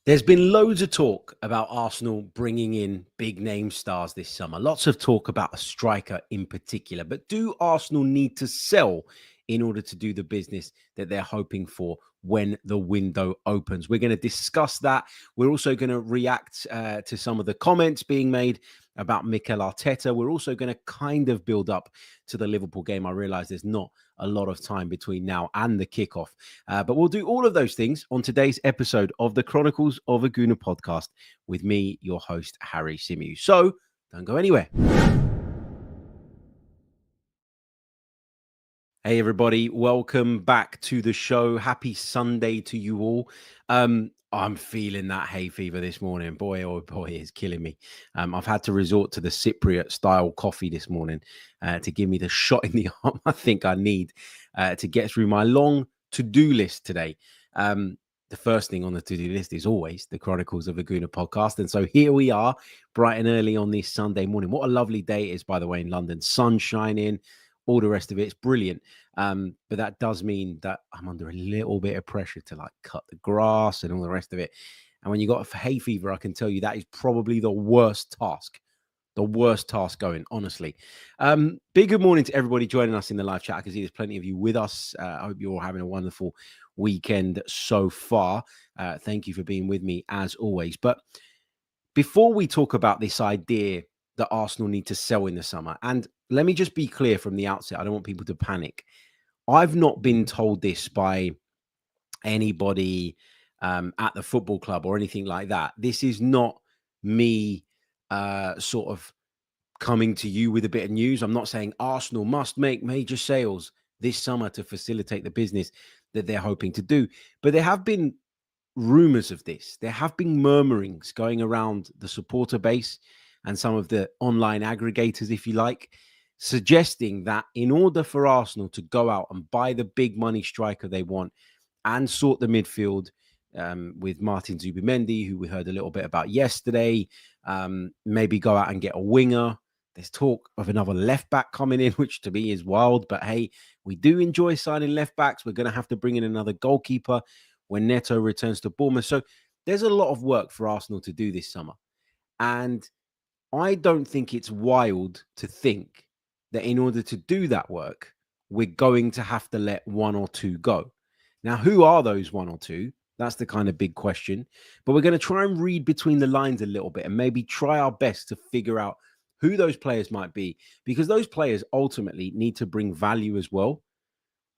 There's been loads of talk about Arsenal bringing in big name stars this summer. Lots of talk about a striker in particular. But do Arsenal need to sell in order to do the business that they're hoping for when the window opens? We're going to discuss that. We're also going to react to some of the comments being made about Mikel Arteta. We're also going to kind of build up to the Liverpool game. I realize there's not a lot of time between now and the kickoff. But we'll do all of those things on today's episode of the Chronicles of a Gooner podcast with me, your host, Harry Symeou. So don't go anywhere. Hey, everybody. Welcome back to the show. Happy Sunday to you all. I'm feeling that hay fever this morning. Boy, oh boy, it's killing me. I've had to resort to the Cypriot style coffee this morning to give me the shot in the arm I think I need to get through my long to-do list today. The first thing on the to-do list is always the Chronicles of a Gooner podcast. And so here we are, bright and early on this Sunday morning. What a lovely day it is, by the way, in London. Sun shining, all the rest of it. It's brilliant. But that does mean that I'm under a little bit of pressure to like cut the grass and all the rest of it. And when you got a hay fever, I can tell you that is probably the worst task going, honestly. Big good morning to everybody joining us in the live chat. I can see there's plenty of you with us. I hope you're all having a wonderful weekend so far. Thank you for being with me as always. But before we talk about this idea that Arsenal need to sell in the summer, and let me just be clear from the outset, I don't want people to panic. I've not been told this by anybody at the football club or anything like that. This is not me sort of coming to you with a bit of news. I'm not saying Arsenal must make major sales this summer to facilitate the business that they're hoping to do. But there have been rumors of this. There have been murmurings going around the supporter base and some of the online aggregators, if you like, suggesting that in order for Arsenal to go out and buy the big money striker they want and sort the midfield with Martin Zubimendi, who we heard a little bit about yesterday, maybe go out and get a winger. There's talk of another left back coming in, which to me is wild. But hey, we do enjoy signing left backs. We're going to have to bring in another goalkeeper when Neto returns to Bournemouth. So there's a lot of work for Arsenal to do this summer. And I don't think it's wild to think that in order to do that work, we're going to have to let one or two go. Now, who are those one or two? That's the kind of big question. But we're going to try and read between the lines a little bit and maybe try our best to figure out who those players might be, because those players ultimately need to bring value as well.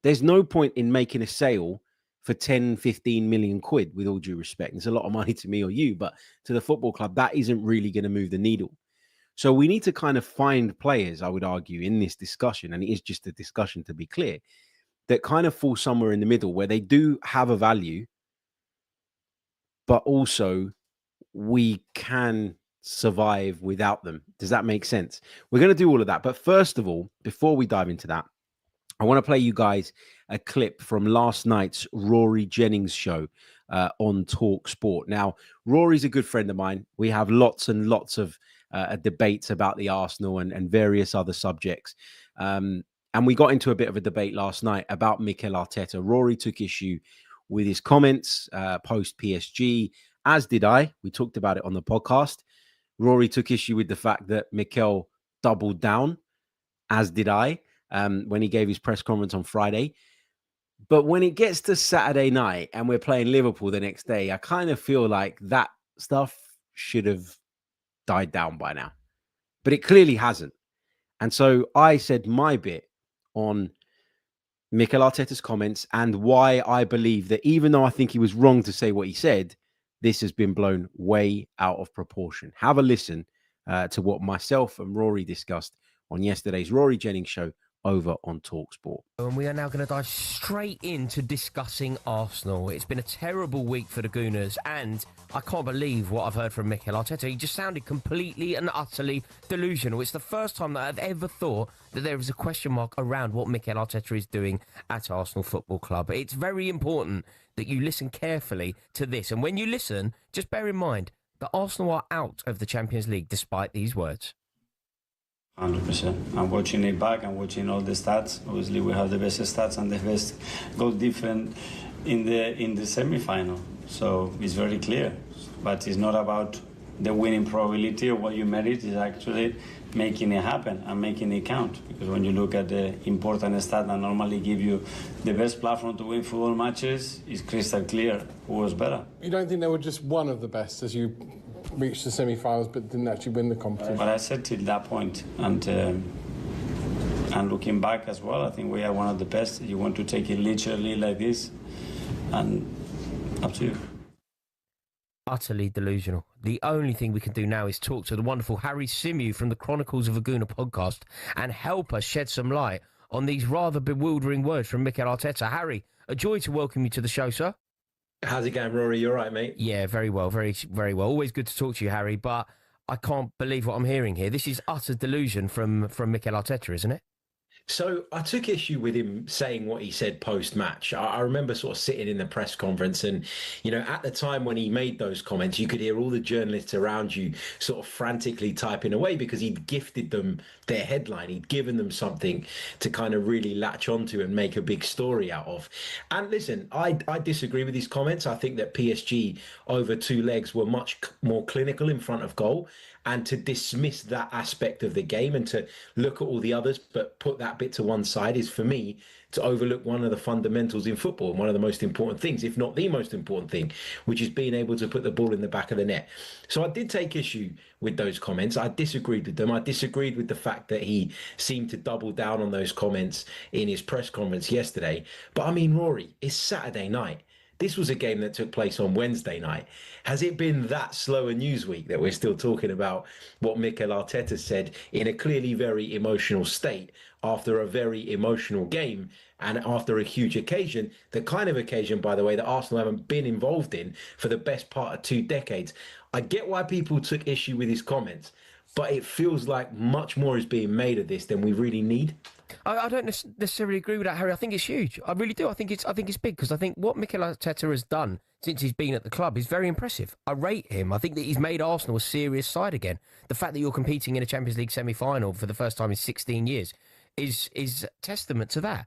There's no point in making a sale for 10, 15 million quid, with all due respect. It's a lot of money to me or you, but to the football club, that isn't really going to move the needle. So we need to kind of find players, I would argue, in this discussion, and it is just a discussion to be clear, that kind of fall somewhere in the middle where they do have a value, but also we can survive without them. Does that make sense? We're going to do all of that. But first of all, before we dive into that, I want to play you guys a clip from last night's Rory Jennings show on talkSPORT. Now, Rory's a good friend of mine. We have lots and lots of debates about the Arsenal and various other subjects. And we got into a bit of a debate last night about Mikel Arteta. Rory took issue with his comments post PSG, as did I. We talked about it on the podcast. Rory took issue with the fact that Mikel doubled down, as did I, when he gave his press conference on Friday. But when it gets to Saturday night and we're playing Liverpool the next day, I kind of feel like that stuff should have died down by now. But it clearly hasn't. And so I said my bit on Mikel Arteta's comments and why I believe that even though I think he was wrong to say what he said, this has been blown way out of proportion. Have a listen to what myself and Rory discussed on yesterday's Rory Jennings show over on talkSPORT. And we are now going to dive straight into discussing Arsenal. It's been a terrible week for the Gooners, and I can't believe what I've heard from Mikel Arteta. He just sounded completely and utterly delusional. It's the first time that I've ever thought that there is a question mark around what Mikel Arteta is doing at Arsenal Football Club. It's very important that you listen carefully to this. And when you listen, just bear in mind that Arsenal are out of the Champions League despite these words. 100%. I'm watching it back. I'm watching all the stats. Obviously, we have the best stats and the best goal difference in the semi-final, so it's very clear. But it's not about the winning probability or what you merit. Is actually making it happen and making it count. Because when you look at the important stat that normally give you the best platform to win football matches, it's crystal clear who was better. You don't think they were just one of the best as you reached the semi-finals but didn't actually win the competition? But I said till that point, and looking back as well, I think we are one of the best. You want to take it literally like this, and up to you. Utterly delusional. The only thing we can do now is talk to the wonderful Harry Symeou from the Chronicles of a Gooner podcast and help us shed some light on these rather bewildering words from Mikel Arteta. Harry, a joy to welcome you to the show, sir. How's it going, Rory? You all right, mate? Yeah, very well, very, very well. Always good to talk to you, Harry, but I can't believe what I'm hearing here. This is utter delusion from Mikel Arteta, isn't it? So I took issue with him saying what he said post-match. I remember sort of sitting in the press conference and, you know, at the time when he made those comments, you could hear all the journalists around you sort of frantically typing away because he'd gifted them their headline. He'd given them something to kind of really latch onto and make a big story out of. And listen, I disagree with his comments. I think that PSG over two legs were much more clinical in front of goal. And to dismiss that aspect of the game and to look at all the others, but put that bit to one side is, for me, to overlook one of the fundamentals in football, one of the most important things, if not the most important thing, which is being able to put the ball in the back of the net. So I did take issue with those comments. I disagreed with them. I disagreed with the fact that he seemed to double down on those comments in his press conference yesterday. But I mean, Rory, it's Saturday night. This was a game that took place on Wednesday night. Has it been that slow a news week that we're still talking about what Mikel Arteta said in a clearly very emotional state after a very emotional game and after a huge occasion, the kind of occasion, by the way, that Arsenal haven't been involved in for the best part of 2 decades? I get why people took issue with his comments, but it feels like much more is being made of this than we really need. I don't necessarily agree with that, Harry. I think it's huge. I really do. I think it's big because I think what Mikel Arteta has done since he's been at the club is very impressive. I rate him. I think that he's made Arsenal a serious side again. The fact that you're competing in a Champions League semi-final for the first time in 16 years is testament to that.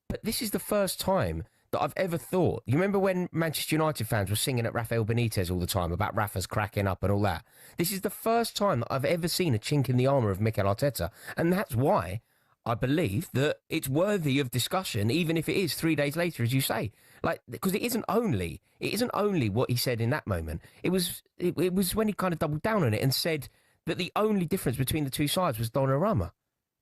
But this is the first time that I've ever thought. You remember when Manchester United fans were singing at Rafael Benitez all the time about Rafa's cracking up and all that? This is the first time that I've ever seen a chink in the armour of Mikel Arteta, and that's why I believe that it's worthy of discussion, even if it is 3 days later, as you say. Like, because it isn't only what he said in that moment. It was when he kind of doubled down on it and said that the only difference between the two sides was Donnarumma.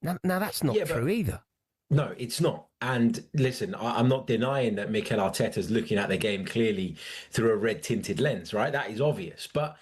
Now that's not true either. No, it's not. And listen, I'm not denying that Mikel Arteta's looking at the game clearly through a red-tinted lens, right? That is obvious. But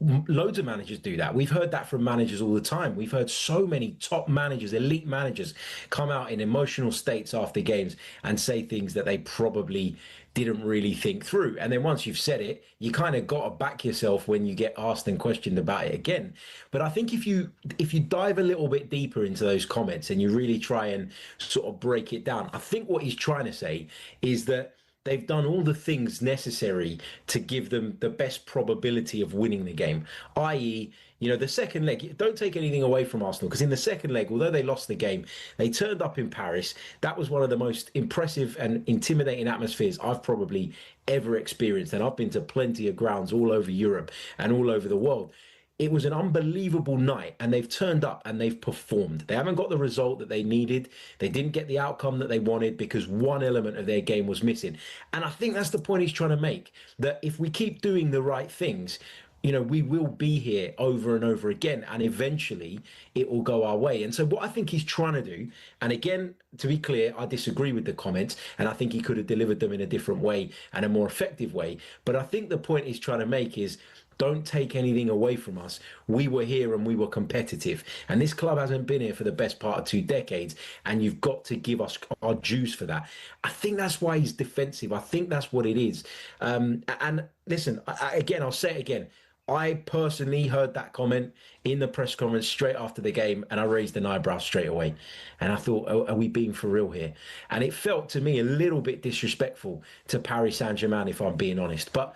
loads of managers do that. We've heard that from managers all the time. We've heard so many top managers, elite managers, come out in emotional states after games and say things that they probably didn't really think through. And then once you've said it, you kind of got to back yourself when you get asked and questioned about it again. But I think if you dive a little bit deeper into those comments and you really try and sort of break it down, I think what he's trying to say is that they've done all the things necessary to give them the best probability of winning the game, i.e., you know, the second leg. Don't take anything away from Arsenal, because in the second leg, although they lost the game, they turned up in Paris. That was one of the most impressive and intimidating atmospheres I've probably ever experienced. And I've been to plenty of grounds all over Europe and all over the world. It was an unbelievable night, and they've turned up and they've performed. They haven't got the result that they needed. They didn't get the outcome that they wanted because one element of their game was missing. And I think that's the point he's trying to make, that if we keep doing the right things, you know, we will be here over and over again, and eventually it will go our way. And so what I think he's trying to do, and again, to be clear, I disagree with the comments, and I think he could have delivered them in a different way and a more effective way. But I think the point he's trying to make is, don't take anything away from us. We were here and we were competitive. And this club hasn't been here for the best part of 2 decades. And you've got to give us our dues for that. I think that's why he's defensive. I think that's what it is. And listen, again, I'll say it again. I personally heard that comment in the press conference straight after the game, and I raised an eyebrow straight away. And I thought, oh, are we being for real here? And it felt to me a little bit disrespectful to Paris Saint-Germain, if I'm being honest. But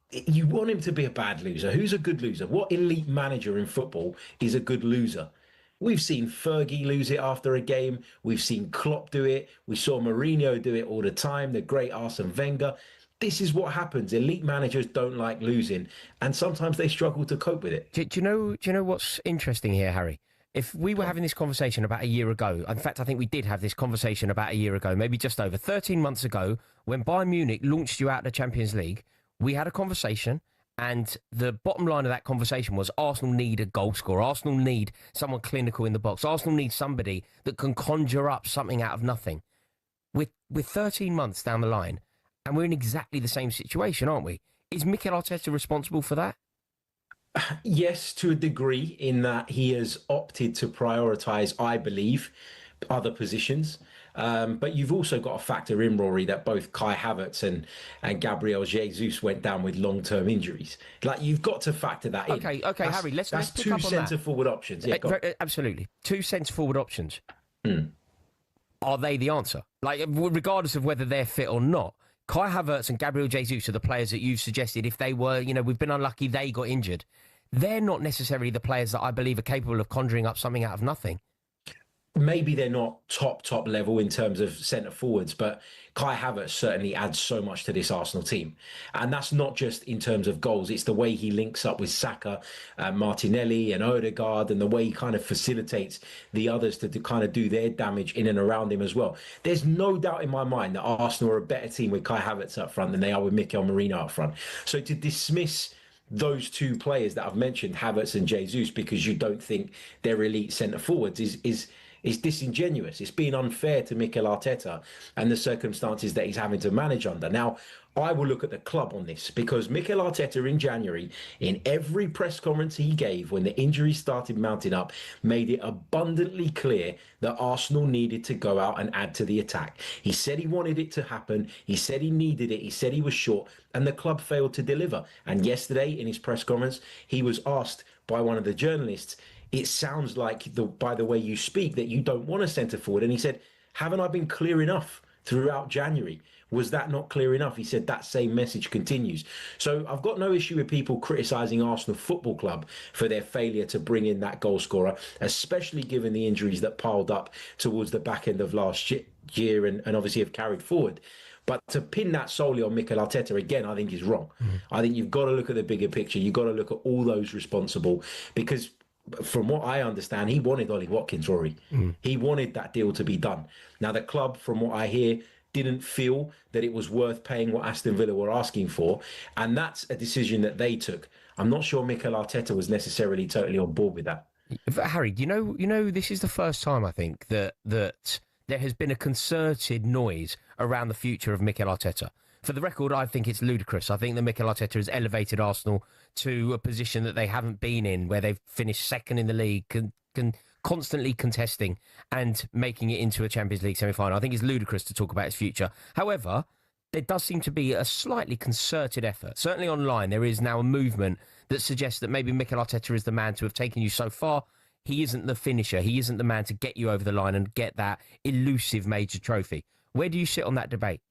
you want him to be a bad loser. Who's a good loser? What elite manager in football is a good loser? We've seen Fergie lose it after a game. We've seen Klopp do it. We saw Mourinho do it all the time, the great Arsene Wenger. This is what happens. Elite managers don't like losing, and sometimes they struggle to cope with it. Do you know what's interesting here, Harry? If we were having this conversation about a year ago, in fact, I think we did have this conversation about a year ago, maybe just over 13 months ago, when Bayern Munich launched you out of the Champions League, we had a conversation, and the bottom line of that conversation was Arsenal need a goal scorer. Arsenal need someone clinical in the box. Arsenal need somebody that can conjure up something out of nothing. We're 13 months down the line, and we're in exactly the same situation, aren't we? Is Mikel Arteta responsible for that? Yes, to a degree, in that he has opted to prioritise, I believe, other positions. But you've also got to factor in, Rory, that both Kai Havertz and Gabriel Jesus went down with long-term injuries. Like, you've got to factor that in. Okay, Harry, let's that's pick two up on that. centre-forward options. Yeah, Absolutely. Two centre-forward options. Are they the answer? Like, regardless of whether they're fit or not, Kai Havertz and Gabriel Jesus are the players that you've suggested. If they were, we've been unlucky, they got injured. They're not necessarily the players that I believe are capable of conjuring up something out of nothing. Maybe they're not top level in terms of centre forwards, but Kai Havertz certainly adds so much to this Arsenal team. And that's not just in terms of goals. It's the way he links up with Saka, Martinelli and Odegaard, and the way he kind of facilitates the others to kind of do their damage in and around him as well. There's no doubt in my mind that Arsenal are a better team with Kai Havertz up front than they are with Mikel Arteta up front. So to dismiss those two players that I've mentioned, Havertz and Jesus, because you don't think they're elite centre forwards is disingenuous. It's being unfair to Mikel Arteta and the circumstances that he's having to manage under. Now, I will look at the club on this, because Mikel Arteta in January, in every press conference he gave when the injuries started mounting up, made it abundantly clear that Arsenal needed to go out and add to the attack. He said he wanted it to happen. He said he needed it. He said he was short, and the club failed to deliver. And yesterday in his press conference, he was asked by one of the journalists, it sounds like, by the way you speak, that you don't want a centre forward. And he said, haven't I been clear enough throughout January? Was that not clear enough? He said that same message continues. So I've got no issue with people criticising Arsenal Football Club for their failure to bring in that goal scorer, especially given the injuries that piled up towards the back end of last year and obviously have carried forward. But to pin that solely on Mikel Arteta, again, I think is wrong. I think you've got to look at the bigger picture. You've got to look at all those responsible, because from what I understand, he wanted Ollie Watkins, Rory. He wanted that deal to be done. Now, the club, from what I hear, didn't feel that it was worth paying what Aston Villa were asking for. And that's a decision that they took. I'm not sure Mikel Arteta was necessarily totally on board with that. Harry, you know, this is the first time, I think, that there has been a concerted noise around the future of Mikel Arteta. For the record, I think it's ludicrous. I think that Mikel Arteta has elevated Arsenal to a position that they haven't been in, where they've finished second in the league, constantly contesting and making it into a Champions League semi-final. I think it's ludicrous to talk about his future. However, there does seem to be a slightly concerted effort. Certainly online, there is now a movement that suggests that maybe Mikel Arteta is the man to have taken you so far. He isn't the finisher. He isn't the man to get you over the line and get that elusive major trophy. Where do you sit on that debate?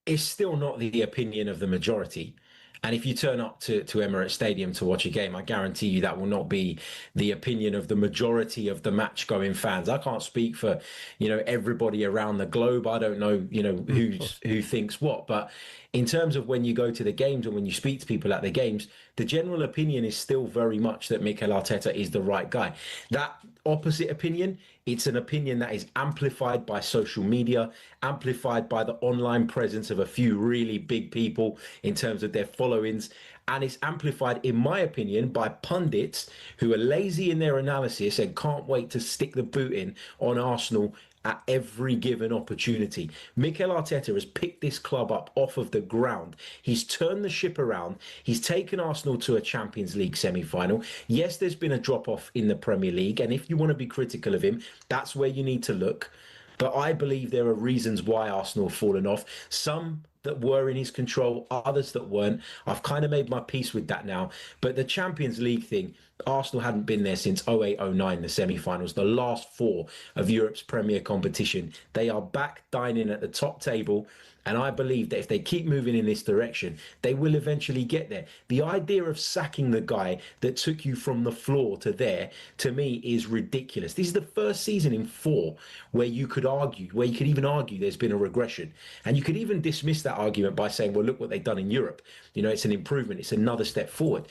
It's still not the opinion of the majority. And if you turn up to Emirates Stadium to watch a game, I guarantee you that will not be the opinion of the majority of the match-going fans. I can't speak for, everybody around the globe. I don't know, who thinks what. But in terms of when you go to the games and when you speak to people at the games, the general opinion is still very much that Mikel Arteta is the right guy. That opposite opinion, it's an opinion that is amplified by social media, amplified by the online presence of a few really big people in terms of their followings. And it's amplified, in my opinion, by pundits who are lazy in their analysis and can't wait to stick the boot in on Arsenal at every given opportunity. Mikel Arteta has picked this club up off of the ground. He's turned the ship around. He's taken Arsenal to a Champions League semi-final. Yes, there's been a drop-off in the Premier League, and if you want to be critical of him, that's where you need to look. But I believe there are reasons why Arsenal have fallen off. Some that were in his control, others that weren't. I've kind of made my peace with that now. But the Champions League thing, Arsenal hadn't been there since 08-09, the semi-finals, the last four of Europe's premier competition. They are back dining at the top table. And I believe that if they keep moving in this direction, they will eventually get there. The idea of sacking the guy that took you from the floor to there, to me, is ridiculous. This is the first season in 4 where you could even argue there's been a regression. And you could even dismiss that argument by saying, well, look what they've done in Europe. It's an improvement. It's another step forward.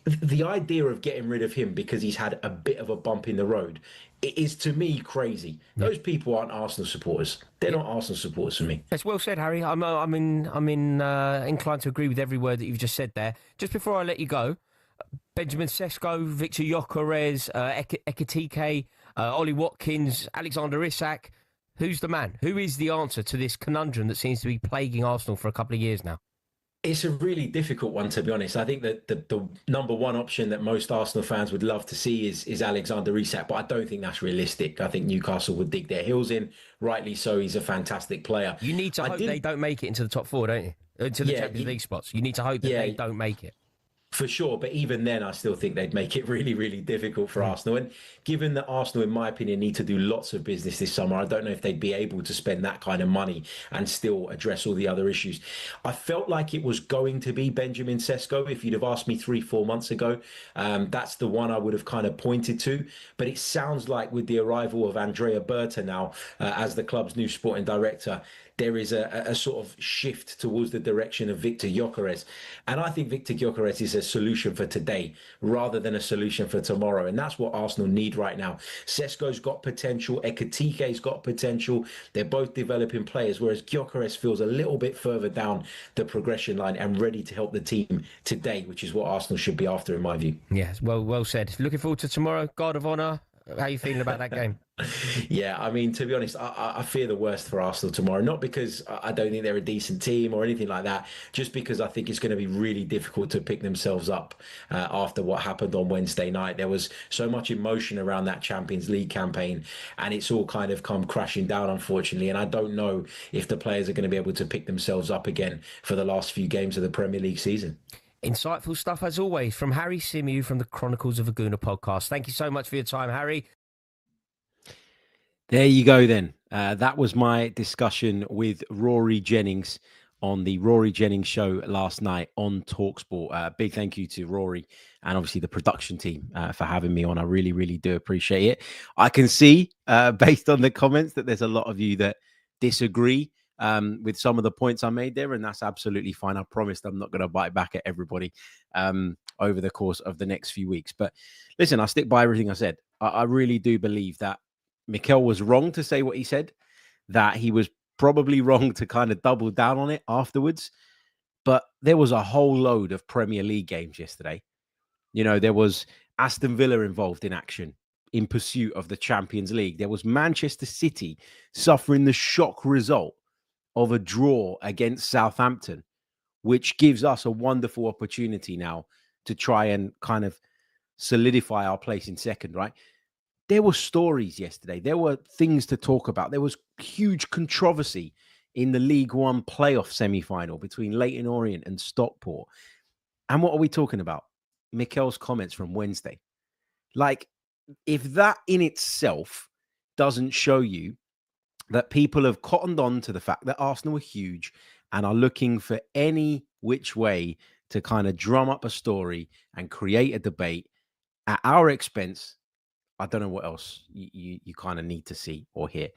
The idea of getting rid of him because he's had a bit of a bump in the road, it is, to me, crazy. Those people aren't Arsenal supporters. They're not Arsenal supporters for me. That's well said, Harry. I'm inclined to agree with every word that you've just said there. Just before I let you go, Benjamin Sesko, Victor Gyökeres, Ekitike, Ollie Watkins, Alexander Isak. Who's the man? Who is the answer to this conundrum that seems to be plaguing Arsenal for a couple of years now? It's a really difficult one, to be honest. I think that the number one option that most Arsenal fans would love to see is Alexander Isak, but I don't think that's realistic. I think Newcastle would dig their heels in, rightly so. He's a fantastic player. You need to hope they don't make it into the top 4, don't you? Into the Champions League spots. You need to hope that they don't make it. For sure, but even then, I still think they'd make it really, really difficult for Arsenal. And given that Arsenal, in my opinion, need to do lots of business this summer, I don't know if they'd be able to spend that kind of money and still address all the other issues. I felt like it was going to be Benjamin Sesko. If you'd have asked me 3-4 months ago, that's the one I would have kind of pointed to. But it sounds like with the arrival of Andrea Berta now as the club's new sporting director, there is a sort of shift towards the direction of Victor Gyökeres. And I think Victor Gyökeres is a solution for today rather than a solution for tomorrow. And that's what Arsenal need right now. Sesko's got potential. Ekitike's got potential. They're both developing players, whereas Gyökeres feels a little bit further down the progression line and ready to help the team today, which is what Arsenal should be after, in my view. Yes, well said. Looking forward to tomorrow. Guard of Honour. How are you feeling about that game? Yeah, I mean, to be honest, I fear the worst for Arsenal tomorrow. Not because I don't think they're a decent team or anything like that, just because I think it's going to be really difficult to pick themselves up after what happened on Wednesday night. There was so much emotion around that Champions League campaign, and it's all kind of come crashing down, unfortunately. And I don't know if the players are going to be able to pick themselves up again for the last few games of the Premier League season. Insightful stuff, as always, from Harry Symeou from the Chronicles of a Gooner podcast. Thank you so much for your time, Harry. There you go, then. That was my discussion with Rory Jennings on the Rory Jennings show last night on talkSPORT. Big thank you to Rory and obviously the production team for having me on. I really, really do appreciate it. I can see, based on the comments, that there's a lot of you that disagree with some of the points I made there, and that's absolutely fine. I promised I'm not going to bite back at everybody over the course of the next few weeks. But listen, I stick by everything I said. I really do believe that Mikel was wrong to say what he said, that he was probably wrong to kind of double down on it afterwards. But there was a whole load of Premier League games yesterday. There was Aston Villa involved in action in pursuit of the Champions League. There was Manchester City suffering the shock result of a draw against Southampton, which gives us a wonderful opportunity now to try and kind of solidify our place in second, right? There were stories yesterday. There were things to talk about. There was huge controversy in the League One playoff semi-final between Leyton Orient and Stockport. And what are we talking about? Mikel's comments from Wednesday. Like, if that in itself doesn't show you that people have cottoned on to the fact that Arsenal are huge and are looking for any which way to kind of drum up a story and create a debate at our expense, I don't know what else you kind of need to see or hear.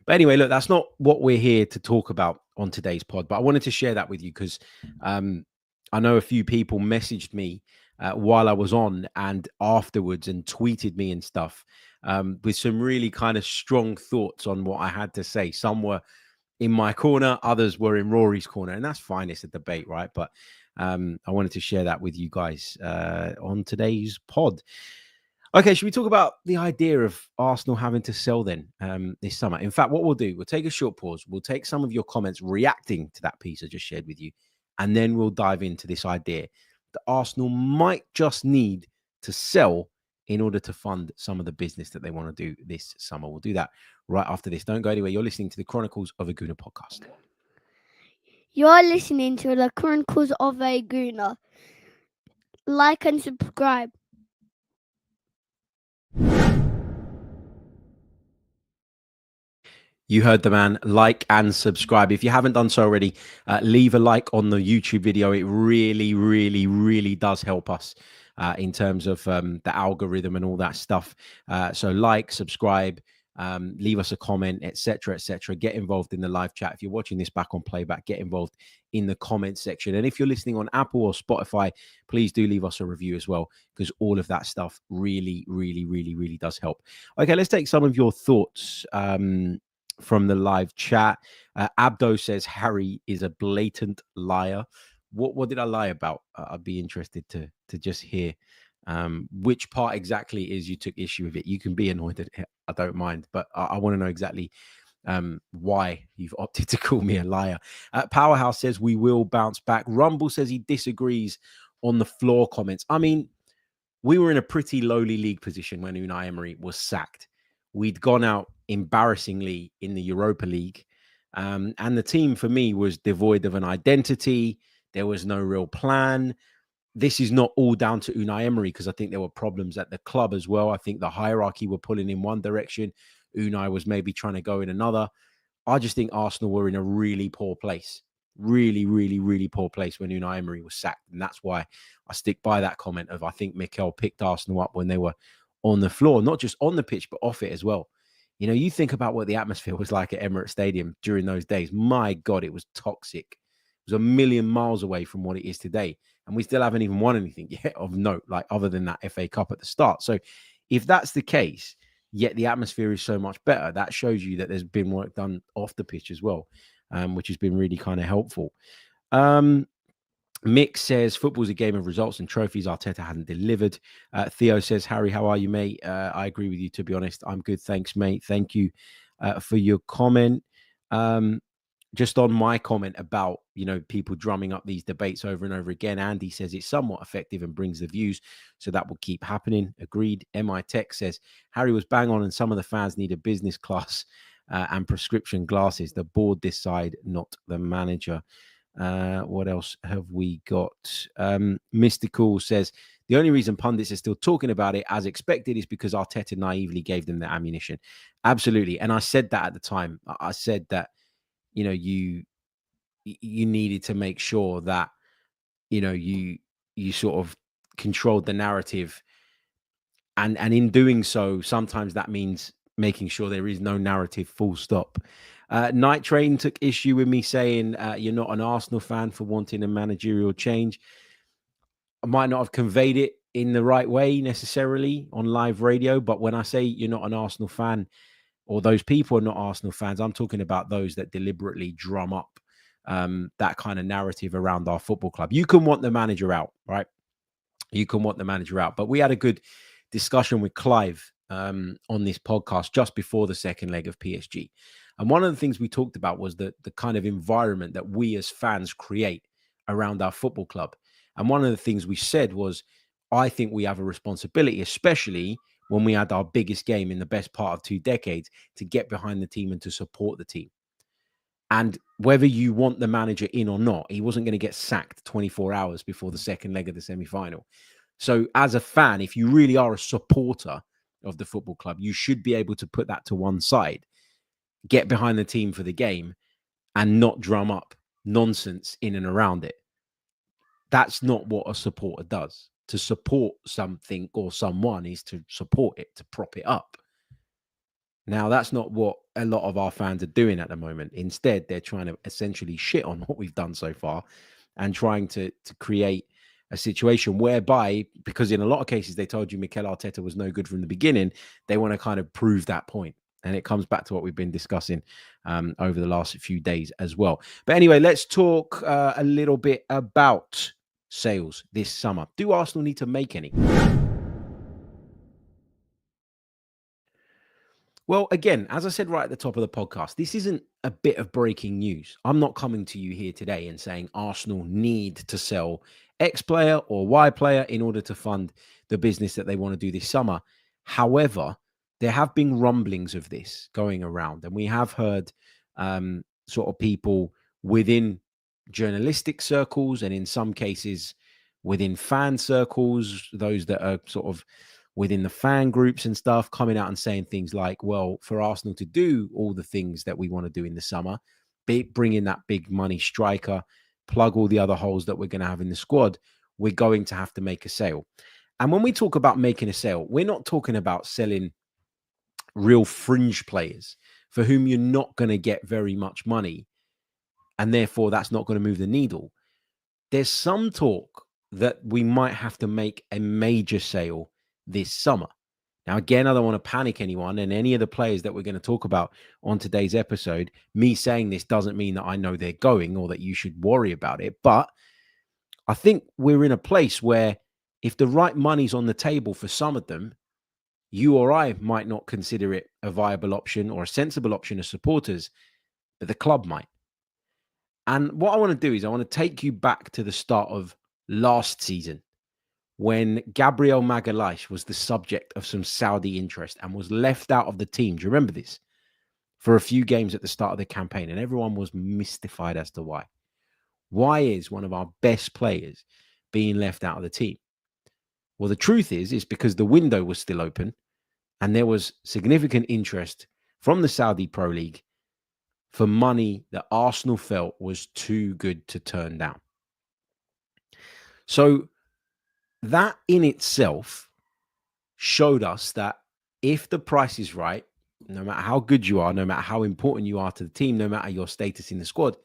But anyway, look, that's not what we're here to talk about on today's pod. But I wanted to share that with you because I know a few people messaged me while I was on and afterwards and tweeted me and stuff with some really kind of strong thoughts on what I had to say. Some were in my corner, others were in Rory's corner. And that's fine. It's a debate, right? But I wanted to share that with you guys on today's pod. Okay, should we talk about the idea of Arsenal having to sell then this summer? In fact, what we'll do, we'll take a short pause. We'll take some of your comments reacting to that piece I just shared with you, and then we'll dive into this idea that Arsenal might just need to sell in order to fund some of the business that they want to do this summer. We'll do that right after this. Don't go anywhere. You're listening to the Chronicles of a Gooner podcast. You're listening to the Chronicles of a Gooner. Like and subscribe. You heard the man. Like and subscribe. If you haven't done so already, leave a like on the YouTube video. It really, really, really does help us in terms of the algorithm and all that stuff. So like, subscribe, leave us a comment, etc., etc. Get involved in the live chat. If you're watching this back on playback, get involved in the comment section. And if you're listening on Apple or Spotify, please do leave us a review as well, because all of that stuff really, really, really, really does help. Okay, let's take some of your thoughts from the live chat. Abdo says Harry is a blatant liar. What did I lie about? I'd be interested to just hear which part exactly is you took issue with it. You can be annoyed at it, I don't mind, but I want to know exactly why you've opted to call me a liar. Powerhouse says we will bounce back. Rumble says he disagrees on the floor comments. I mean, we were in a pretty lowly league position when Unai Emery was sacked. We'd gone out embarrassingly in the Europa League. And the team, for me, was devoid of an identity. There was no real plan. This is not all down to Unai Emery, because I think there were problems at the club as well. I think the hierarchy were pulling in one direction. Unai was maybe trying to go in another. I just think Arsenal were in a really poor place. Really, really, really poor place when Unai Emery was sacked. And that's why I stick by that comment of I think Mikel picked Arsenal up when they were on the floor, not just on the pitch, but off it as well. You know, you think about what the atmosphere was like at Emirates Stadium during those days. My God, it was toxic. It was a million miles away from what it is today. And we still haven't even won anything yet of note, like other than that FA Cup at the start. So if that's the case, yet the atmosphere is so much better, that shows you that there's been work done off the pitch as well, which has been really kind of helpful. Mick says football's a game of results and trophies. Arteta hasn't delivered. Theo says, Harry, how are you, mate? I agree with you, to be honest. I'm good. Thanks, mate. Thank you for your comment. Just on my comment about, you know, people drumming up these debates over and over again, Andy says it's somewhat effective and brings the views, so that will keep happening. Agreed. MI Tech says Harry was bang on and some of the fans need a business class and prescription glasses. The board decide, not the manager. What else have we got? Mystical says the only reason pundits are still talking about it as expected is because Arteta naively gave them the ammunition. Absolutely. And I said that at the time. I said that, you know, you needed to make sure that, you know, you sort of controlled the narrative. And in doing so, sometimes that means making sure there is no narrative, full stop. Night Train took issue with me saying you're not an Arsenal fan for wanting a managerial change. I might not have conveyed it in the right way necessarily on live radio, but when I say you're not an Arsenal fan, or those people are not Arsenal fans, I'm talking about those that deliberately drum up that kind of narrative around our football club. You can want the manager out, right? You can want the manager out. But we had a good discussion with Clive on this podcast just before the second leg of PSG. And one of the things we talked about was the kind of environment that we as fans create around our football club. And one of the things we said was, I think we have a responsibility, especially when we had our biggest game in the best part of 2 decades, to get behind the team and to support the team. And whether you want the manager in or not, he wasn't going to get sacked 24 hours before the second leg of the semi-final. So as a fan, if you really are a supporter of the football club, you should be able to put that to one side, get behind the team for the game, and not drum up nonsense in and around it. That's not what a supporter does. To support something or someone is to support it, to prop it up. Now, that's not what a lot of our fans are doing at the moment. Instead, they're trying to essentially shit on what we've done so far and trying to create a situation whereby, because in a lot of cases, they told you Mikel Arteta was no good from the beginning, they want to kind of prove that point. And it comes back to what we've been discussing over the last few days as well. But anyway, let's talk a little bit about sales this summer. Do Arsenal need to make any? Well, again, as I said right at the top of the podcast, this isn't a bit of breaking news. I'm not coming to you here today and saying Arsenal need to sell X player or Y player in order to fund the business that they want to do this summer. However, there have been rumblings of this going around, and we have heard sort of people within journalistic circles, and in some cases within fan circles, those that are sort of within the fan groups and stuff, coming out and saying things like, well, for Arsenal to do all the things that we want to do in the summer, bring in that big money striker, plug all the other holes that we're going to have in the squad, we're going to have to make a sale. And when we talk about making a sale, we're not talking about selling real fringe players for whom you're not going to get very much money, and therefore that's not going to move the needle. There's some talk that we might have to make a major sale this summer. Now, again, I don't want to panic anyone, and any of the players that we're going to talk about on today's episode, me saying this doesn't mean that I know they're going or that you should worry about it. But I think we're in a place where if the right money's on the table for some of them, you or I might not consider it a viable option or a sensible option as supporters, but the club might. And what I want to do is I want to take you back to the start of last season when Gabriel Magalhaes was the subject of some Saudi interest and was left out of the team. Do you remember this? For a few games at the start of the campaign, and everyone was mystified as to why. Why is one of our best players being left out of the team? Well, the truth is because the window was still open and there was significant interest from the Saudi Pro League for money that Arsenal felt was too good to turn down. So that in itself showed us that if the price is right, no matter how good you are, no matter how important you are to the team, no matter your status in the squad,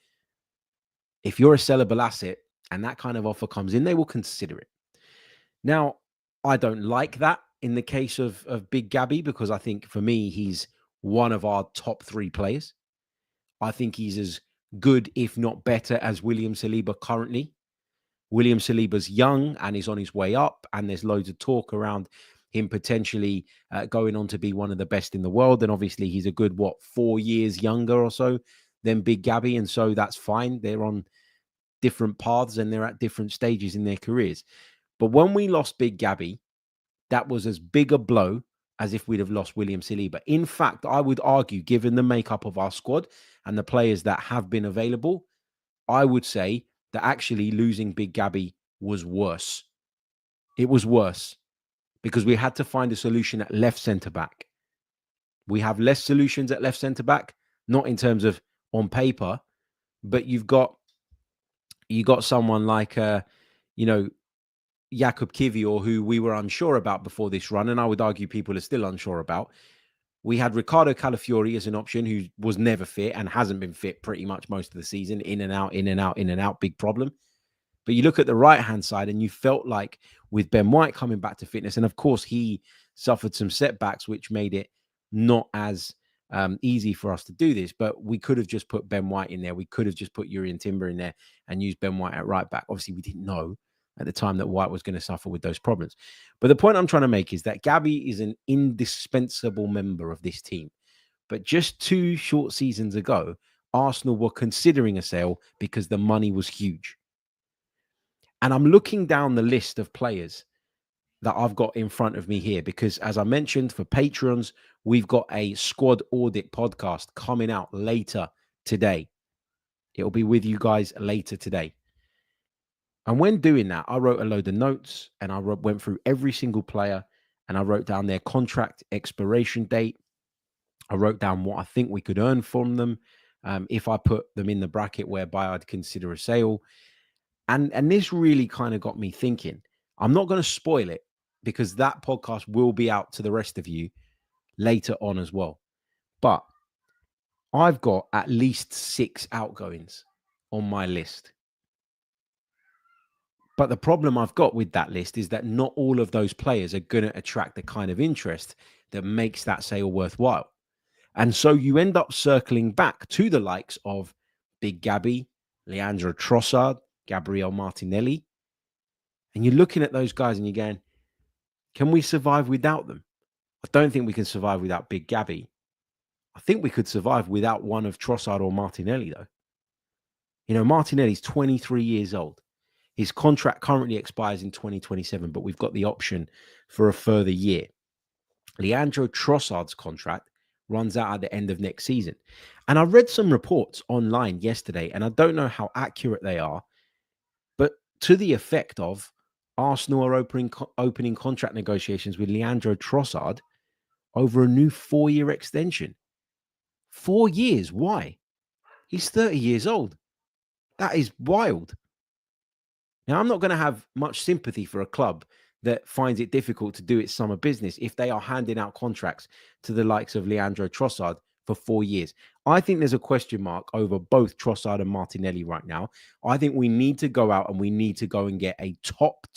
if you're a sellable asset and that kind of offer comes in, they will consider it. Now, I don't like that in the case of Big Gabby, because I think for me, he's one of our top 3 players. I think he's as good, if not better, as William Saliba currently. William Saliba's young and is on his way up, and there's loads of talk around him potentially going on to be one of the best in the world. And obviously, he's a good, 4 years younger or so than Big Gabby, and so that's fine. They're on different paths and they're at different stages in their careers. But when we lost Big Gabby, that was as big a blow as if we'd have lost William Saliba. In fact, I would argue, given the makeup of our squad and the players that have been available, I would say that actually losing Big Gabby was worse. It was worse because we had to find a solution at left centre-back. We have less solutions at left centre-back, not in terms of on paper, but you got someone like, Jakub Kivior, who we were unsure about before this run, and I would argue people are still unsure about. We had Ricardo Calafiori as an option who was never fit and hasn't been fit pretty much most of the season. In and out, in and out, in and out, big problem. But you look at the right-hand side and you felt like with Ben White coming back to fitness, and of course he suffered some setbacks, which made it not as easy for us to do this, but we could have just put Ben White in there. We could have just put Jurriën Timber in there and used Ben White at right back. Obviously, we didn't know at the time that White was going to suffer with those problems. But the point I'm trying to make is that Gabby is an indispensable member of this team. But just 2 short seasons ago, Arsenal were considering a sale because the money was huge. And I'm looking down the list of players that I've got in front of me here, because as I mentioned, for Patreons, we've got a squad audit podcast coming out later today. It'll be with you guys later today. And when doing that, I wrote a load of notes and I went through every single player and I wrote down their contract expiration date. I wrote down what I think we could earn from them if I put them in the bracket whereby I'd consider a sale. And this really kind of got me thinking. I'm not going to spoil it because that podcast will be out to the rest of you later on as well. But I've got at least 6 outgoings on my list. But the problem I've got with that list is that not all of those players are going to attract the kind of interest that makes that sale worthwhile. And so you end up circling back to the likes of Big Gabby, Leandro Trossard, Gabriel Martinelli. And you're looking at those guys and you're going, can we survive without them? I don't think we can survive without Big Gabby. I think we could survive without one of Trossard or Martinelli, though. You know, Martinelli's 23 years old. His contract currently expires in 2027, but we've got the option for a further year. Leandro Trossard's contract runs out at the end of next season. And I read some reports online yesterday, and I don't know how accurate they are, but to the effect of Arsenal are opening contract negotiations with Leandro Trossard over a new 4-year extension. 4 years. Why? He's 30 years old. That is wild. Now, I'm not going to have much sympathy for a club that finds it difficult to do its summer business if they are handing out contracts to the likes of Leandro Trossard for 4 years. I think there's a question mark over both Trossard and Martinelli right now. I think we need to go out and we need to go and get a top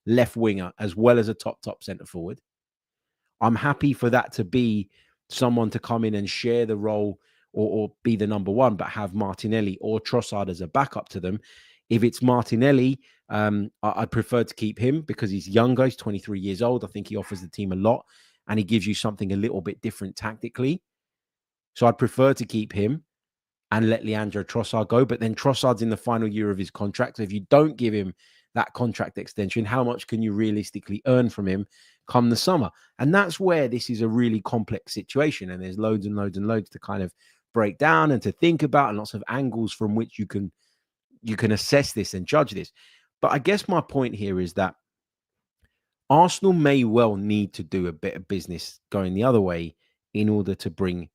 left winger as well as a top centre forward. I'm happy for that to be someone to come in and share the role or be the number one, but have Martinelli or Trossard as a backup to them. If it's Martinelli, I'd prefer to keep him because he's younger. He's 23 years old. I think he offers the team a lot and he gives you something a little bit different tactically. So I'd prefer to keep him and let Leandro Trossard go. But then Trossard's in the final year of his contract. So if you don't give him that contract extension, how much can you realistically earn from him come the summer? And that's where this is a really complex situation. And there's loads and loads and loads to kind of break down and to think about, and lots of angles from which you can assess this and judge this. But I guess my point here is that Arsenal may well need to do a bit of business going the other way in order to bring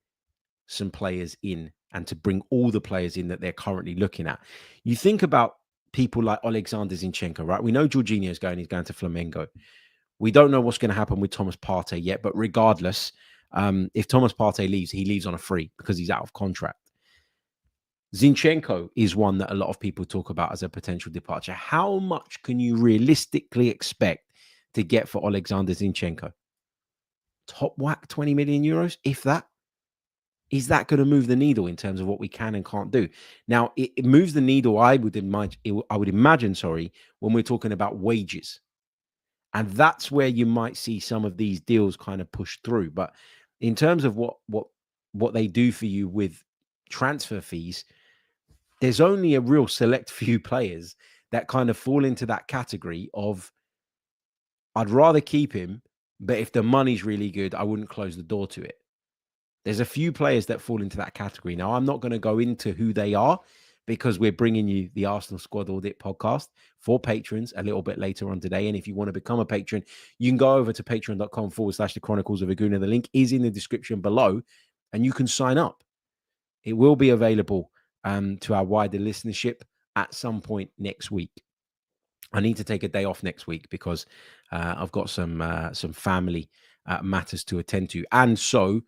some players in and to bring all the players in that they're currently looking at. You think about people like Alexander Zinchenko, right? We know Jorginho's going, he's going to Flamengo. We don't know what's going to happen with Thomas Partey yet, but regardless, if Thomas Partey leaves, he leaves on a free because he's out of contract. Zinchenko is one that a lot of people talk about as a potential departure. How much can you realistically expect to get for Alexander Zinchenko? Top whack 20 million euros, if that. Is that going to move the needle in terms of what we can and can't do? Now, it moves the needle, I would imagine, when we're talking about wages. And that's where you might see some of these deals kind of push through. But in terms of what they do for you with transfer fees, there's only a real select few players that kind of fall into that category of, I'd rather keep him, but if the money's really good, I wouldn't close the door to it. There's a few players that fall into that category. Now, I'm not going to go into who they are because we're bringing you the Arsenal Squad Audit podcast for patrons a little bit later on today. And if you want to become a patron, you can go over to patreon.com/the Chronicles of a Gooner. The link is in the description below and you can sign up. It will be available to our wider listenership at some point next week. I need to take a day off next week because I've got some family matters to attend to. And so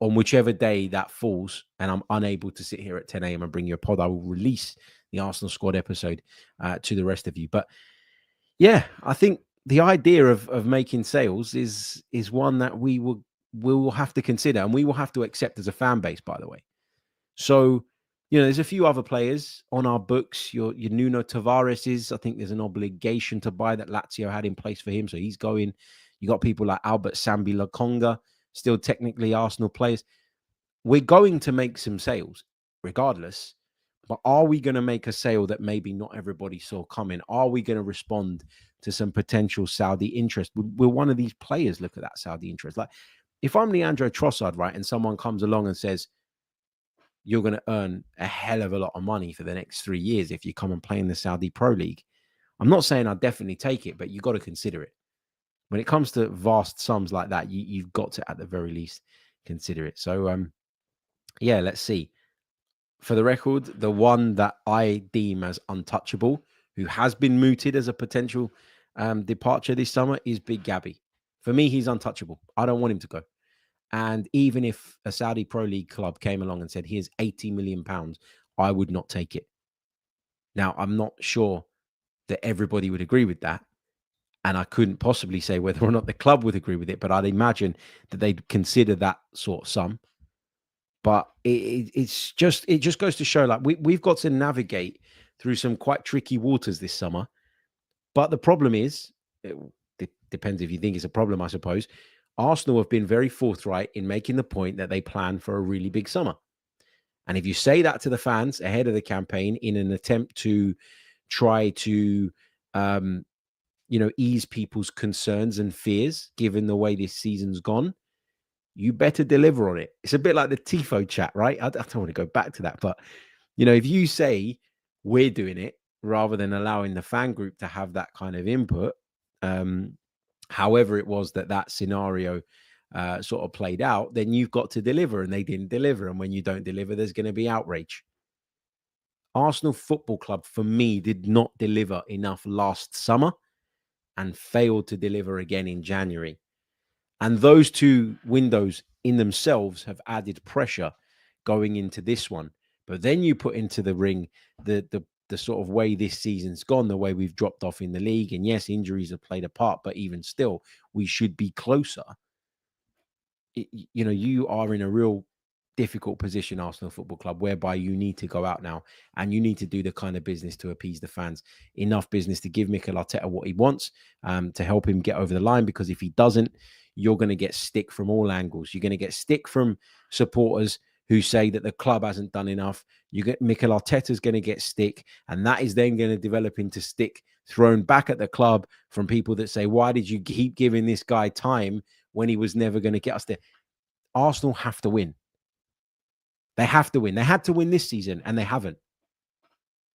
on whichever day that falls and I'm unable to sit here at 10 a.m. and bring you a pod, I will release the Arsenal Squad episode to the rest of you. But yeah, I think the idea of making sales is one that we will have to consider and we will have to accept as a fan base, by the way. So, there's a few other players on our books. Your Nuno Tavares I think there's an obligation to buy that Lazio had in place for him. So he's going. You got people like Albert Sambi Lokonga, still technically Arsenal players. We're going to make some sales regardless, but are we going to make a sale that maybe not everybody saw coming? Are we going to respond to some potential Saudi interest? Will one of these players look at that Saudi interest? Like if I'm Leandro Trossard, right, and someone comes along and says, you're going to earn a hell of a lot of money for the next 3 years if you come and play in the Saudi Pro League. I'm not saying I'd definitely take it, but you've got to consider it. When it comes to vast sums like that, you've got to, at the very least, consider it. So, yeah, let's see. For the record, the one that I deem as untouchable, who has been mooted as a potential departure this summer, is Big Gabby. For me, he's untouchable. I don't want him to go. And even if a Saudi Pro League club came along and said, here's £80 million, I would not take it. Now, I'm not sure that everybody would agree with that. And I couldn't possibly say whether or not the club would agree with it, but I'd imagine that they'd consider that sort of sum. But it just goes to show, like, we've got to navigate through some quite tricky waters this summer. But the problem is, it depends if you think it's a problem, I suppose. Arsenal have been very forthright in making the point that they plan for a really big summer. And if you say that to the fans ahead of the campaign in an attempt to try to, ease people's concerns and fears, given the way this season's gone, you better deliver on it. It's a bit like the TIFO chat, right? I don't want to go back to that, but if you say we're doing it rather than allowing the fan group to have that kind of input, however it was that scenario sort of played out, then you've got to deliver, and they didn't deliver. And when you don't deliver, there's going to be outrage. Arsenal Football Club, for me, did not deliver enough last summer and failed to deliver again in January. And those two windows in themselves have added pressure going into this one. But then you put into the ring the sort of way this season's gone, the way we've dropped off in the league. And yes, injuries have played a part, but even still, we should be closer. You are in a real difficult position, Arsenal Football Club, whereby you need to go out now and you need to do the kind of business to appease the fans. Enough business to give Mikel Arteta what he wants, to help him get over the line, because if he doesn't, you're going to get stick from all angles. You're going to get stick from supporters who say that the club hasn't done enough. Mikel Arteta's going to get stick, and that is then going to develop into stick thrown back at the club from people that say, why did you keep giving this guy time when he was never going to get us there? Arsenal have to win. They have to win. They had to win this season, and they haven't.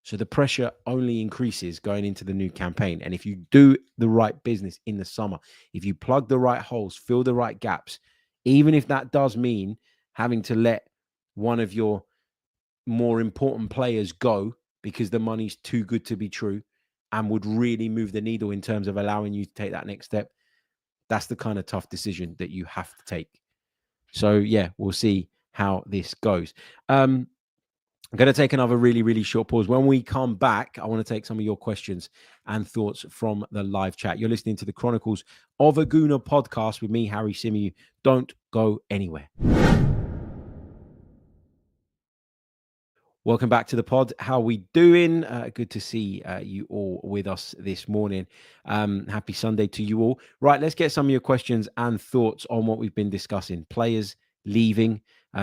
So the pressure only increases going into the new campaign. And if you do the right business in the summer, if you plug the right holes, fill the right gaps, even if that does mean having to let one of your more important players go because the money's too good to be true and would really move the needle in terms of allowing you to take that next step, that's the kind of tough decision that you have to take. So, yeah, we'll see how this goes. I'm going to take another really, really short pause. When we come back, I want to take some of your questions and thoughts from the live chat. You're listening to the Chronicles of a Gooner podcast with me, Harry Symeou. Don't go anywhere. Welcome back to the pod. How are we doing? Good to see you all with us this morning. Happy Sunday to you all. Right, let's get some of your questions and thoughts on what we've been discussing. Players leaving.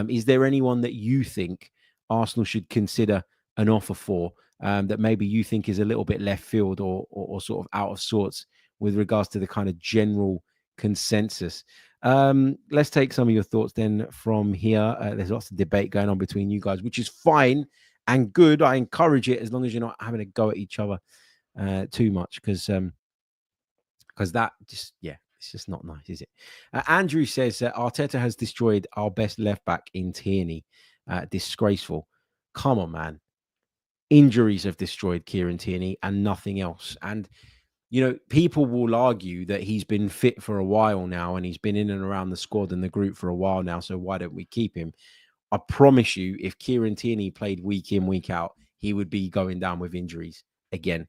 Is there anyone that you think Arsenal should consider an offer for, that maybe you think is a little bit left field or sort of out of sorts with regards to the kind of general consensus? Let's take some of your thoughts then from here. There's lots of debate going on between you guys, which is fine and good. I encourage it as long as you're not having a go at each other too much, because that just, yeah, it's just not nice, is it? Andrew says that Arteta has destroyed our best left back in Tierney. Disgraceful. Come on, man. Injuries have destroyed Kieran Tierney and nothing else. And people will argue that he's been fit for a while now and he's been in and around the squad and the group for a while now, so why don't we keep him? I promise you, if Kieran Tierney played week in, week out, he would be going down with injuries again.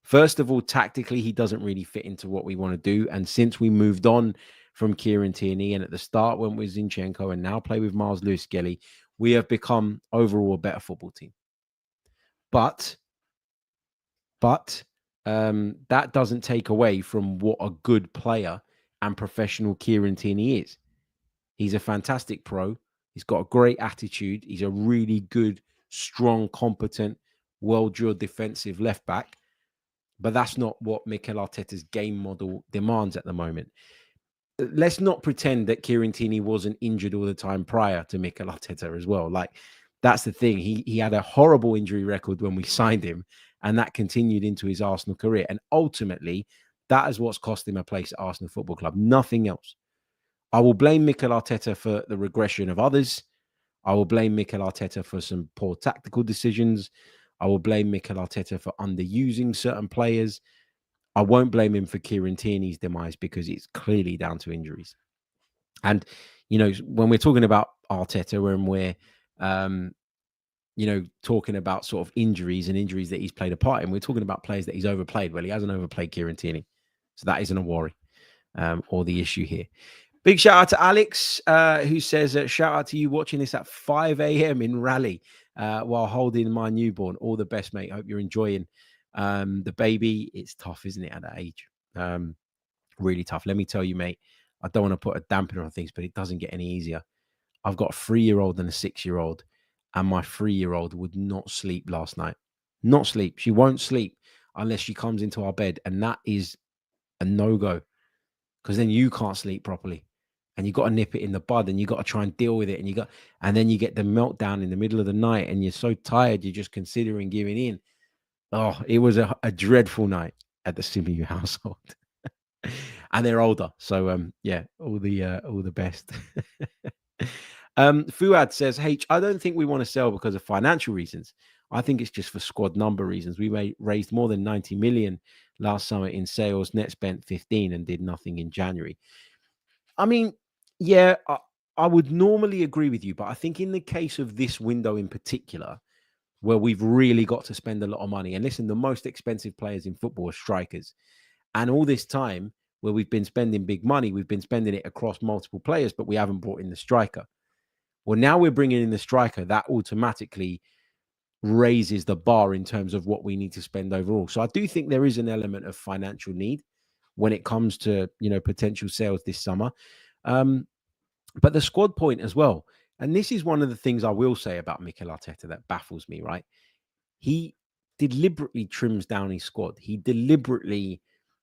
First of all, tactically, he doesn't really fit into what we want to do. And since we moved on from Kieran Tierney, and at the start went with Zinchenko and now play with Miles Lewis-Skelly, we have become overall a better football team. But that doesn't take away from what a good player and professional Kieran Tierney is. He's a fantastic pro. He's got a great attitude. He's a really good, strong, competent, well-drilled defensive left back. But that's not what Mikel Arteta's game model demands at the moment. Let's not pretend that Kieran Tierney wasn't injured all the time prior to Mikel Arteta as well. Like, that's the thing. He had a horrible injury record when we signed him, and that continued into his Arsenal career. And ultimately, that is what's cost him a place at Arsenal Football Club. Nothing else. I will blame Mikel Arteta for the regression of others. I will blame Mikel Arteta for some poor tactical decisions. I will blame Mikel Arteta for underusing certain players. I won't blame him for Kieran Tierney's demise because it's clearly down to injuries. And, when we're talking about Arteta, when we're, talking about sort of injuries and injuries that he's played a part in, we're talking about players that he's overplayed. Well, he hasn't overplayed Kieran Tierney. So that isn't a worry or the issue here. Big shout out to Alex, who says, shout out to you watching this at 5 a.m. in Raleigh while holding my newborn. All the best, mate. Hope you're enjoying the baby. It's tough, isn't it, at that age? Really tough. Let me tell you, mate, I don't want to put a dampener on things, but it doesn't get any easier. I've got a 3-year-old and a 6-year-old, and my 3-year-old would not sleep last night. Not sleep. She won't sleep unless she comes into our bed, and that is a no-go, because then you can't sleep properly. and you got to nip it in the bud, and you got to try and deal with it, and then you get the meltdown in the middle of the night, and you're so tired you're just considering giving in. Oh, it was a dreadful night at the Symeou household. And they're older, so yeah, all the best. Fuad says, H, I don't think we want to sell because of financial reasons. I think it's just for squad number reasons. We raised more than 90 million last summer in sales, net spent 15 and did nothing in January. I mean, yeah, I would normally agree with you, but I think in the case of this window in particular, where we've really got to spend a lot of money, and listen, the most expensive players in football are strikers. And all this time where we've been spending big money, we've been spending it across multiple players, but we haven't brought in the striker. Well, now we're bringing in the striker. That automatically raises the bar in terms of what we need to spend overall. So I do think there is an element of financial need when it comes to, potential sales this summer. But the squad point as well. And this is one of the things I will say about Mikel Arteta that baffles me, right? He deliberately trims down his squad. He deliberately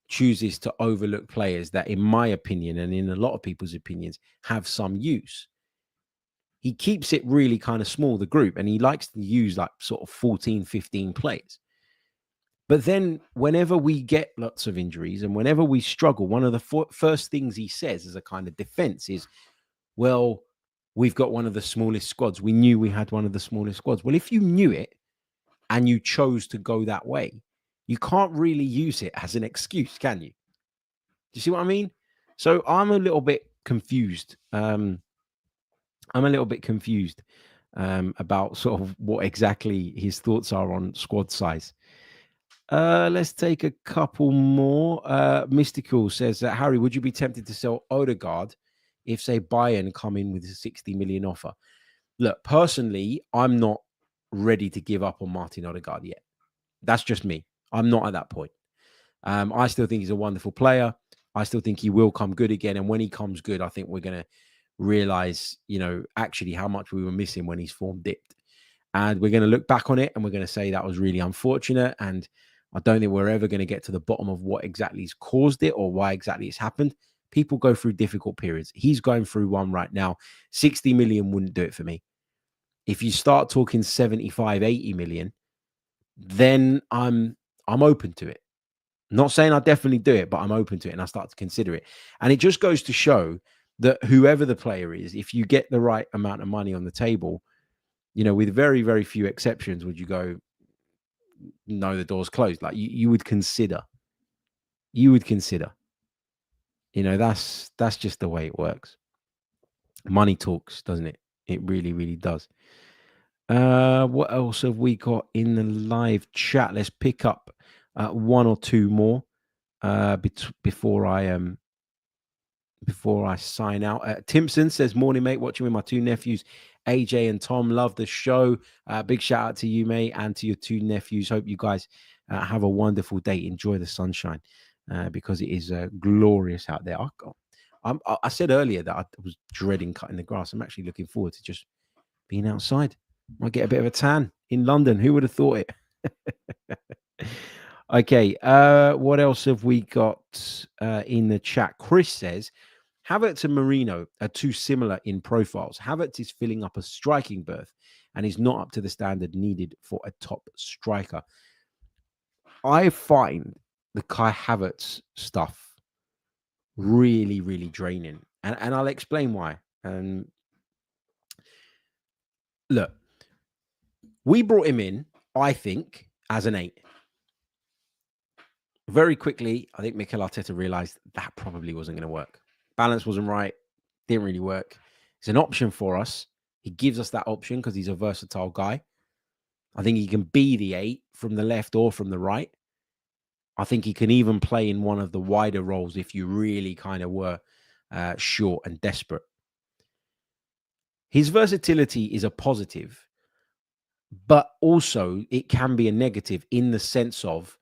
chooses to overlook players that, in my opinion, and in a lot of people's opinions, have some use. He keeps it really kind of small, the group, and he likes to use like sort of 14, 15 players. But then whenever we get lots of injuries and whenever we struggle, one of the first things he says as a kind of defense is, well, we've got one of the smallest squads. We knew we had one of the smallest squads. Well, if you knew it and you chose to go that way, you can't really use it as an excuse, can you? Do you see what I mean? So I'm a little bit confused. About sort of what exactly his thoughts are on squad size. Let's take a couple more. Mystical says, Harry, would you be tempted to sell Odegaard if, say, Bayern come in with a 60 million offer? Look, personally, I'm not ready to give up on Martin Odegaard yet. That's just me. I'm not at that point. I still think he's a wonderful player. I still think he will come good again. And when he comes good, I think we're going to realize, actually how much we were missing when his form dipped. And we're going to look back on it and we're going to say that was really unfortunate. And I don't think we're ever going to get to the bottom of what exactly has caused it or why exactly it's happened. People go through difficult periods. He's going through one right now. 60 million wouldn't do it for me. If you start talking 75, 80 million, then I'm open to it. Not saying I definitely do it, but I'm open to it and I start to consider it. And it just goes to show that whoever the player is, if you get the right amount of money on the table, with very, very few exceptions, would you go, no, the door's closed? Like you would consider. That's just the way it works. Money talks, doesn't it? It really, really does. What else have we got in the live chat? Let's pick up one or two more before I sign out. Timpson says, morning, mate. Watching with my two nephews, AJ and Tom. Love the show. Big shout out to you, mate, and to your two nephews. Hope you guys have a wonderful day. Enjoy the sunshine because it is glorious out there. I said earlier that I was dreading cutting the grass. I'm actually looking forward to just being outside. Might get a bit of a tan in London. Who would have thought it? Okay. What else have we got in the chat? Chris says, Havertz and Marino are too similar in profiles. Havertz is filling up a striking berth and is not up to the standard needed for a top striker. I find the Kai Havertz stuff really, really draining. And I'll explain why. Look, we brought him in, I think, as an 8. Very quickly, I think Mikel Arteta realized that probably wasn't going to work. Balance wasn't right. Didn't really work. It's an option for us. He gives us that option because he's a versatile guy. I think he can be the 8 from the left or from the right. I think he can even play in one of the wider roles if you really kind of were short and desperate. His versatility is a positive, but also it can be a negative in the sense of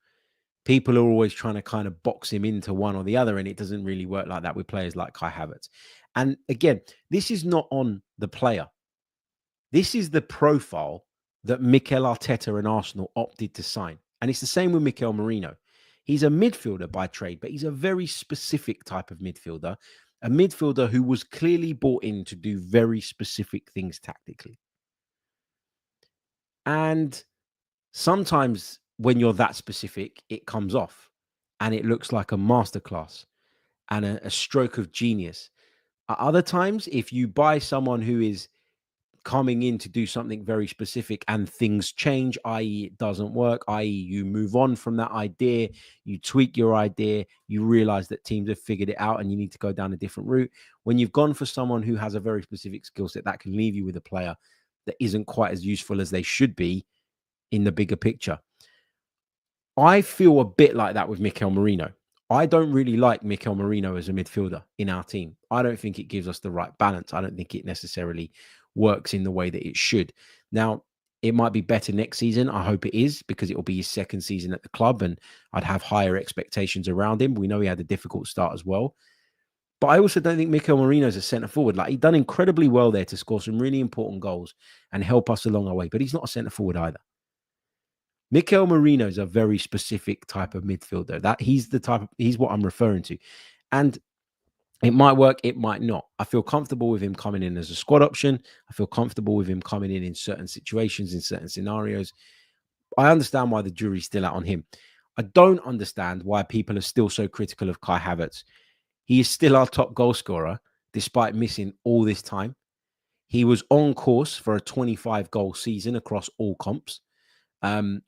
people are always trying to kind of box him into one or the other, and it doesn't really work like that with players like Kai Havertz. And again, this is not on the player. This is the profile that Mikel Arteta and Arsenal opted to sign. And it's the same with Mikel Marino. He's a midfielder by trade, but he's a very specific type of midfielder a midfielder who was clearly brought in to do very specific things tactically. And sometimes when you're that specific, it comes off and it looks like a masterclass and a stroke of genius. At other times, if you buy someone who is coming in to do something very specific and things change, i.e. it doesn't work, i.e. you move on from that idea, you tweak your idea, you realize that teams have figured it out and you need to go down a different route. When you've gone for someone who has a very specific skill set, that can leave you with a player that isn't quite as useful as they should be in the bigger picture. I feel a bit like that with Mikel Merino. I don't really like Mikel Merino as a midfielder in our team. I don't think it gives us the right balance. I don't think it necessarily works in the way that it should. Now, it might be better next season. I hope it is, because it will be his second season at the club and I'd have higher expectations around him. We know he had a difficult start as well. But I also don't think Mikel Merino is a centre forward. Like, he's done incredibly well there to score some really important goals and help us along our way, but he's not a centre forward either. Mikel Merino is a very specific type of midfielder. He's what I'm referring to. And it might work, it might not. I feel comfortable with him coming in as a squad option. I feel comfortable with him coming in certain situations, in certain scenarios. I understand why the jury's still out on him. I don't understand why people are still so critical of Kai Havertz. He is still our top goal scorer, despite missing all this time. He was on course for a 25-goal season across all comps,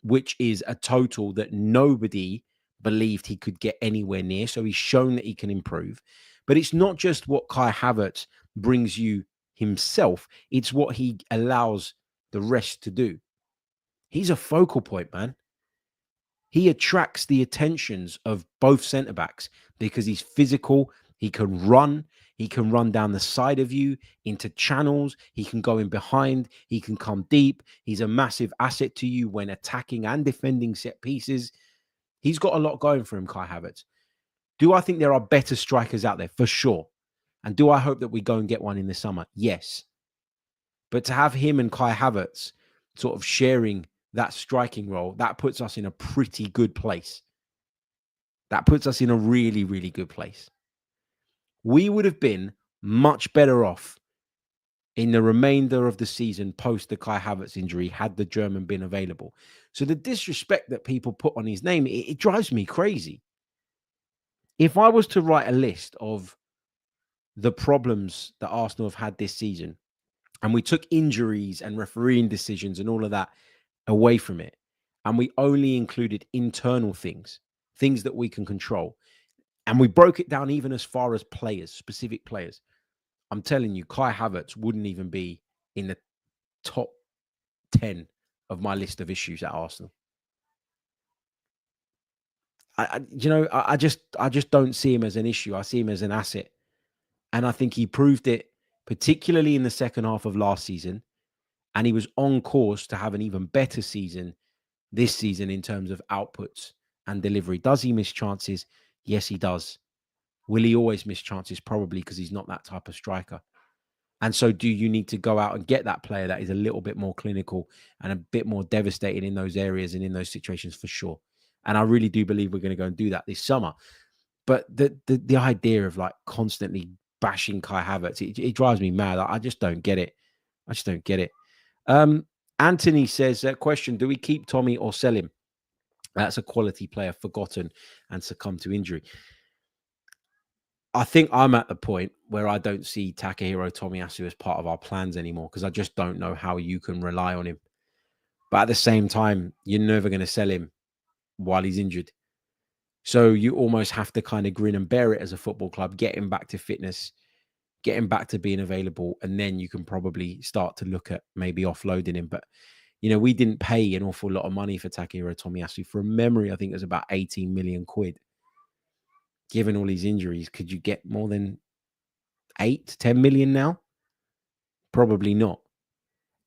which is a total that nobody believed he could get anywhere near. So he's shown that he can improve. But it's not just what Kai Havertz brings you himself. It's what he allows the rest to do. He's a focal point, man. He attracts the attentions of both centre-backs because he's physical. He can run. He can run down the side of you into channels. He can go in behind. He can come deep. He's a massive asset to you when attacking and defending set pieces. He's got a lot going for him, Kai Havertz. Do I think there are better strikers out there? For sure. And do I hope that we go and get one in the summer? Yes. But to have him and Kai Havertz sort of sharing that striking role, that puts us in a pretty good place. That puts us in a really, really good place. We would have been much better off in the remainder of the season post the Kai Havertz injury had the German been available. So the disrespect that people put on his name, it drives me crazy. If I was to write a list of the problems that Arsenal have had this season, and we took injuries and refereeing decisions and all of that away from it, and we only included internal things that we can control, and we broke it down even as far as players, specific players, I'm telling you, Kai Havertz wouldn't even be in the top 10 of my list of issues at Arsenal. I just don't see him as an issue. I see him as an asset. And I think he proved it, particularly in the second half of last season. And he was on course to have an even better season this season in terms of outputs and delivery. Does he miss chances? Yes, he does. Will he always miss chances? Probably, because he's not that type of striker. And so do you need to go out and get that player that is a little bit more clinical and a bit more devastating in those areas and in those situations? For sure. And I really do believe we're going to go and do that this summer. But the idea of like constantly bashing Kai Havertz, it drives me mad. I just don't get it. I just don't get it. Anthony says, question, do we keep Tommy or sell him? That's a quality player, forgotten and succumbed to injury. I think I'm at the point where I don't see Takahiro Tomiyasu as part of our plans anymore, because I just don't know how you can rely on him. But at the same time, you're never going to sell him while he's injured. So you almost have to kind of grin and bear it as a football club, get him back to fitness, get him back to being available, and then you can probably start to look at maybe offloading him. But, you know, we didn't pay an awful lot of money for Takahiro Tomiyasu. From memory, I think it was about 18 million quid. Given all these injuries, could you get more than 8 to 10 million now? Probably not.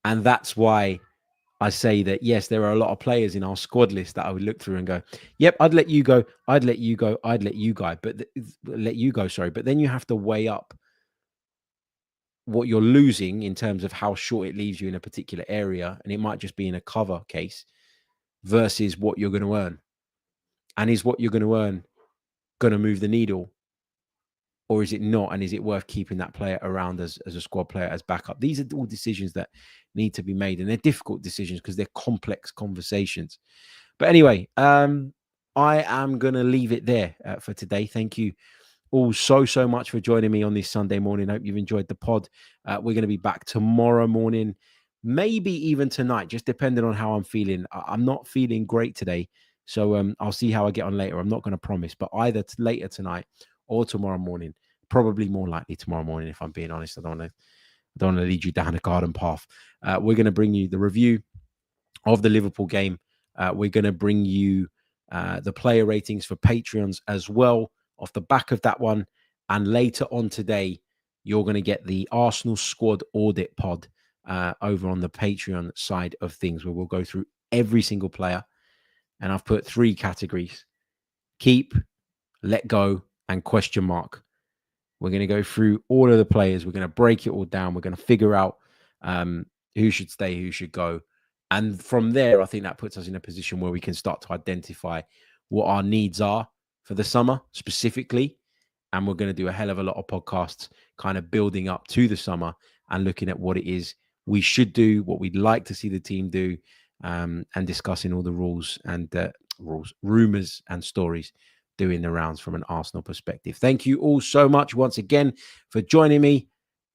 And that's why I say that, yes, there are a lot of players in our squad list that I would look through and go, yep, I'd let you go. I'd let you go. I'd let you go. But let you go, sorry. But then you have to weigh up what you're losing in terms of how short it leaves you in a particular area. And it might just be in a cover case versus what you're going to earn. And is what you're going to earn going to move the needle or is it not? And is it worth keeping that player around as a squad player, as backup? These are all decisions that need to be made, and they're difficult decisions because they're complex conversations. But anyway, I am going to leave it there for today. Thank you all so much for joining me on this Sunday morning. Hope you've enjoyed the pod. We're going to be back tomorrow morning, maybe even tonight, just depending on how I'm feeling. I'm not feeling great today, so I'll see how I get on later. I'm not going to promise, but either later tonight or tomorrow morning. Probably more likely tomorrow morning, if I'm being honest. I don't want to lead you down a garden path. We're going to bring you the review of the Liverpool game. We're going to bring you the player ratings for Patreons as well off the back of that one. And later on today, you're going to get the Arsenal squad audit pod over on the Patreon side of things, where we'll go through every single player. And I've put 3 categories: keep, let go, and question mark. We're going to go through all of the players. We're going to break it all down. We're going to figure out who should stay, who should go. And from there, I think that puts us in a position where we can start to identify what our needs are for the summer specifically. And we're going to do a hell of a lot of podcasts kind of building up to the summer and looking at what it is we should do, what we'd like to see the team do, and discussing all the rules, rumors and stories doing the rounds from an Arsenal perspective. Thank you all so much once again for joining me.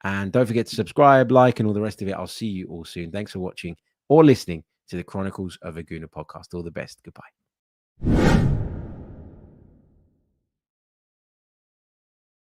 And don't forget to subscribe, like, and all the rest of it. I'll see you all soon. Thanks for watching or listening to the Chronicles of a Gooner podcast. All the best. Goodbye.